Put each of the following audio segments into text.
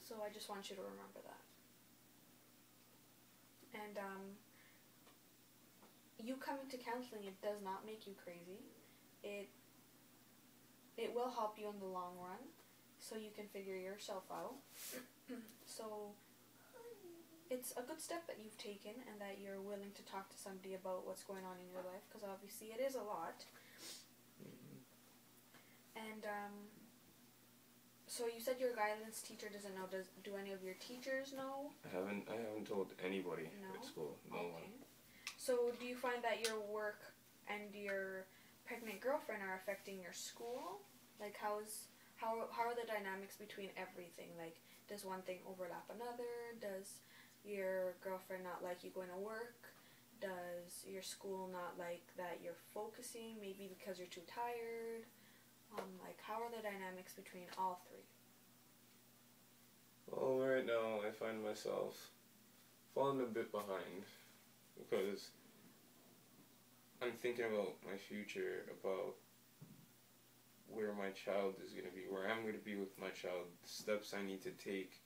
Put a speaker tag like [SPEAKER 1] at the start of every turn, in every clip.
[SPEAKER 1] So I just want you to remember that. And you coming to counseling, it does not make you crazy. It will help you in the long run, so you can figure yourself out. So it's a good step that you've taken, and that you're willing to talk to somebody about what's going on in your life, because obviously it is a lot. And so you said your guidance teacher doesn't know. Do any of your teachers know?
[SPEAKER 2] I haven't told anybody at school. No one.
[SPEAKER 1] So do you find that your work and your pregnant girlfriend are affecting your school? Like how are the dynamics between everything? Like, does one thing overlap another? Does your girlfriend not like you going to work? Does your school not like that you're focusing, maybe because you're too tired? Like, how are the dynamics between all three?
[SPEAKER 2] Well, right now I find myself falling a bit behind, because I'm thinking about my future, about where my child is going to be, where I'm going to be with my child, the steps I need to take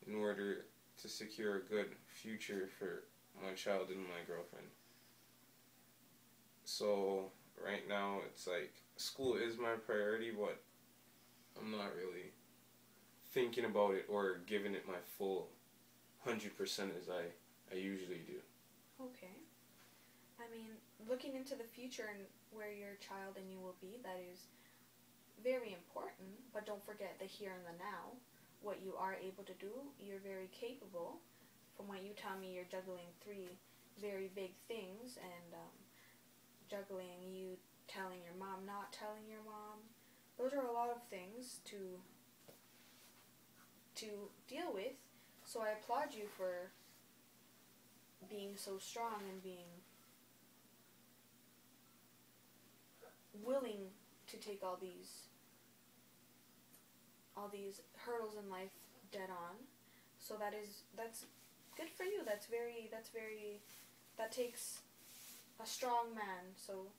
[SPEAKER 2] in order to secure a good future for my child and my girlfriend. So right now it's like school is my priority, but I'm not really thinking about it or giving it my full 100% as I usually do.
[SPEAKER 1] Okay. I mean, looking into the future and where your child and you will be, that is very important, but don't forget the here and the now. What you are able to do, you're very capable. From what you tell me, you're juggling 3 very big things, and juggling you telling your mom, not telling your mom. Those are a lot of things to deal with. So I applaud you for being so strong and being willing to take all these hurdles in life dead on. So that's good for you. That takes a strong man. So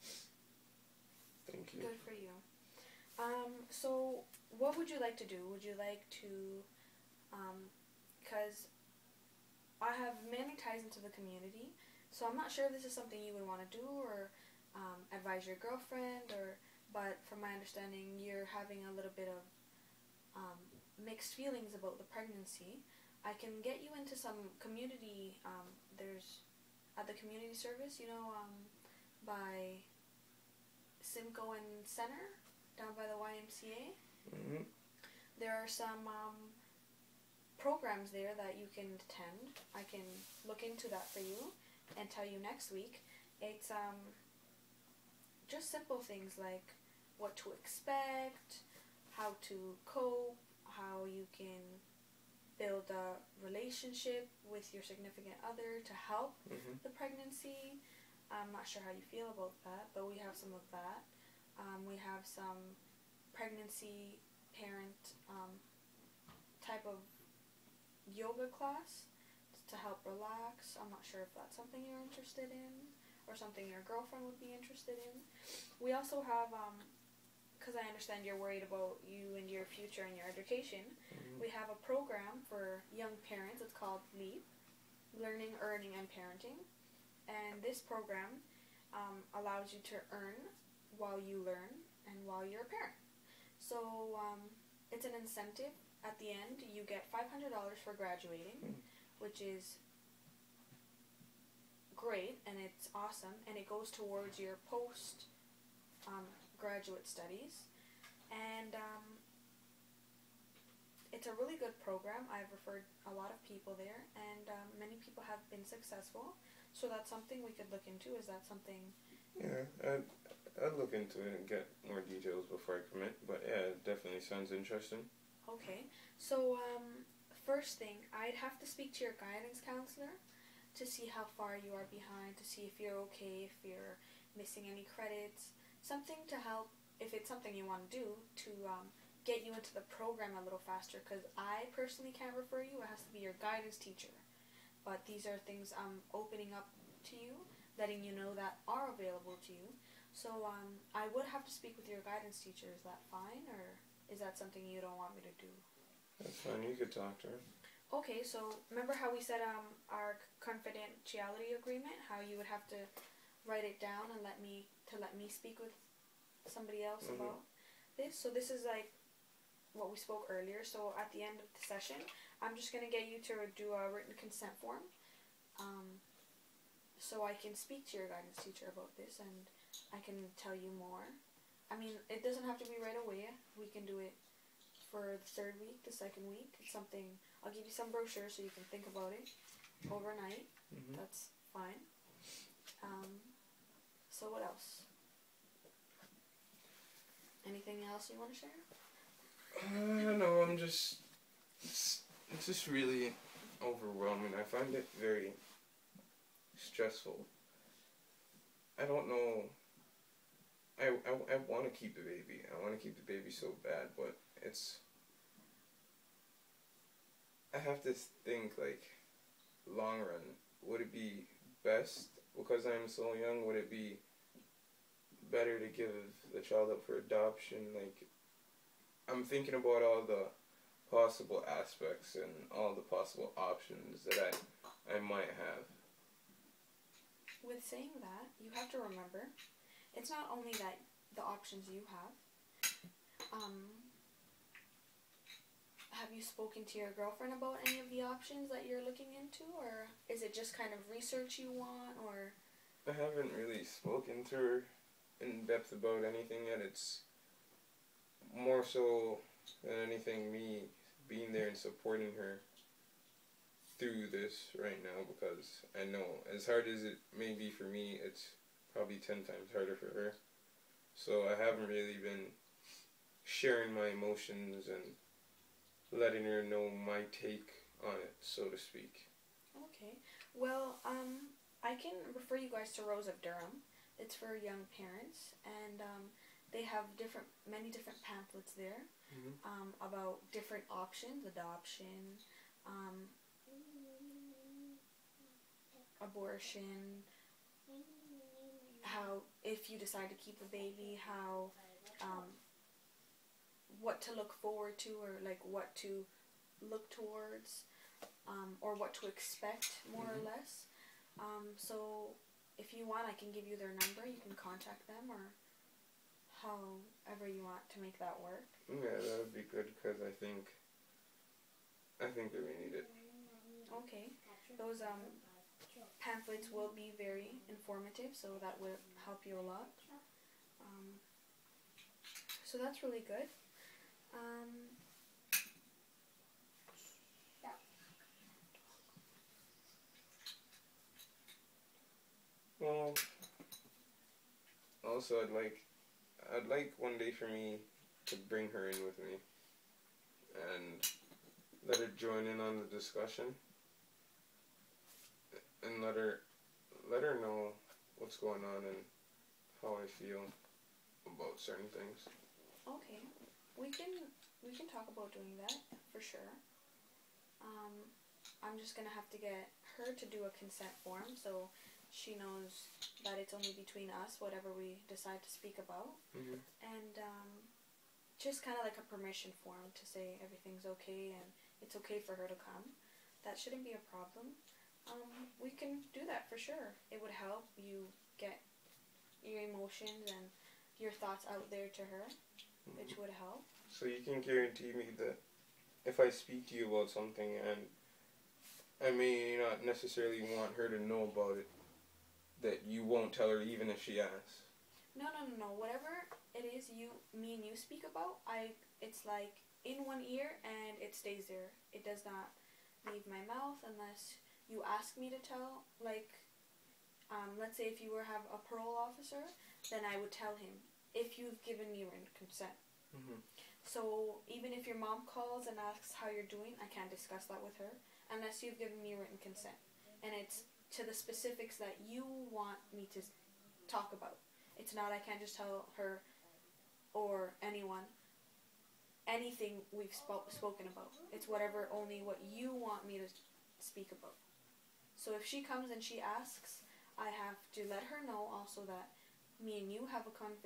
[SPEAKER 2] thank you.
[SPEAKER 1] Good for you. So what would you like to do? Would you like to, because I have many ties into the community, so I'm not sure if this is something you would want to do, or advise your girlfriend, but from my understanding, you're having a little bit of mixed feelings about the pregnancy. I can get you into some community, there's, at the community service, by Simcoe and Center, down by the YMCA.
[SPEAKER 2] Mm-hmm.
[SPEAKER 1] There are some programs there that you can attend. I can look into that for you and tell you next week. It's just simple things like what to expect, how to cope, how you can build a relationship with your significant other to help the pregnancy. I'm not sure how you feel about that, but we have some of that. We have some pregnancy parent type of yoga class to help relax. I'm not sure if that's something you're interested in, or something your girlfriend would be interested in. We also have, because I understand you're worried about you and your future and your education, we have a program for young parents. It's called LEAP, Learning, Earning, and Parenting. And this program allows you to earn while you learn and while you're a parent. So it's an incentive. At the end, you get $500 for graduating, which is great, and it's awesome, and it goes towards your post graduate studies. And it's a really good program. I've referred a lot of people there, and many people have been successful. So that's something we could look into. Is that something?
[SPEAKER 2] Yeah, I'd look into it and get more details before I commit. But yeah, it definitely sounds interesting.
[SPEAKER 1] Okay. So first thing, I'd have to speak to your guidance counselor to see how far you are behind, to see if you're okay, if you're missing any credits, something to help, if it's something you want to do, to get you into the program a little faster, because I personally can't refer you. It has to be your guidance teacher. But these are things I'm opening up to you, letting you know that are available to you. So I would have to speak with your guidance teacher. Is that fine, or is that something you don't want me to do?
[SPEAKER 2] That's fine. You could talk to her.
[SPEAKER 1] Okay, so remember how we said our confidentiality agreement? How you would have to write it down and let me speak with somebody else about this. So this is like what we spoke earlier. So at the end of the session, I'm just gonna get you to do a written consent form, so I can speak to your guidance teacher about this and I can tell you more. I mean, it doesn't have to be right away. We can do it for the 3rd week, the 2nd week. It's something. I'll give you some brochures so you can think about it overnight. That's fine. So what else? Anything else you want to share?
[SPEAKER 2] No, I'm just. It's just really overwhelming. I find it very stressful. I don't know. I want to keep the baby. I want to keep the baby so bad, but it's. I have to think, like, long run. Would it be best, because I'm so young, would it be better to give the child up for adoption? Like, I'm thinking about all the possible aspects and all the possible options that I might have.
[SPEAKER 1] With saying that, you have to remember, it's not only that the options you have. Have you spoken to your girlfriend about any of the options that you're looking into, or is it just kind of research you want, or?
[SPEAKER 2] I haven't really spoken to her in depth about anything yet. It's more so than anything me being there and supporting her through this right now, because I know as hard as it may be for me, it's probably 10 times harder for her. So I haven't really been sharing my emotions and letting her know my take on it, so to speak.
[SPEAKER 1] Okay. Well, I can refer you guys to Rose of Durham. It's for young parents, and they have many different pamphlets there about different options: adoption, abortion, how, if you decide to keep a baby, how, what to look forward to, or like what to look towards, or what to expect, more or less. So if you want, I can give you their number. You can contact them, or however you want to make that work.
[SPEAKER 2] Yeah, that would be good, because I think that we need it.
[SPEAKER 1] Okay. Those pamphlets will be very informative, so that will help you a lot. So that's really good.
[SPEAKER 2] Well, also I'd like one day for me to bring her in with me and let her join in on the discussion, and let her know what's going on and how I feel about certain things.
[SPEAKER 1] Okay, we can talk about doing that for sure. I'm just gonna have to get her to do a consent form, so she knows that it's only between us, whatever we decide to speak about, and just kind of like a permission form to say everything's okay and it's okay for her to come. That shouldn't be a problem. We can do that for sure. It would help you get your emotions and your thoughts out there to her, which would help.
[SPEAKER 2] So you can guarantee me that if I speak to you about something and I may not necessarily want her to know about it, that you won't tell her even if she asks?
[SPEAKER 1] No. Whatever it is me and you speak about, it's like in one ear and it stays there. It does not leave my mouth unless you ask me to tell. Like, let's say if you have a parole officer, then I would tell him if you've given me written consent. So even if your mom calls and asks how you're doing, I can't discuss that with her unless you've given me written consent. And it's to the specifics that you want me to talk about. It's not, I can't just tell her or anyone anything we've spoken about. It's whatever, only what you want me to speak about. So if she comes and she asks, I have to let her know also that me and you have a confidentiality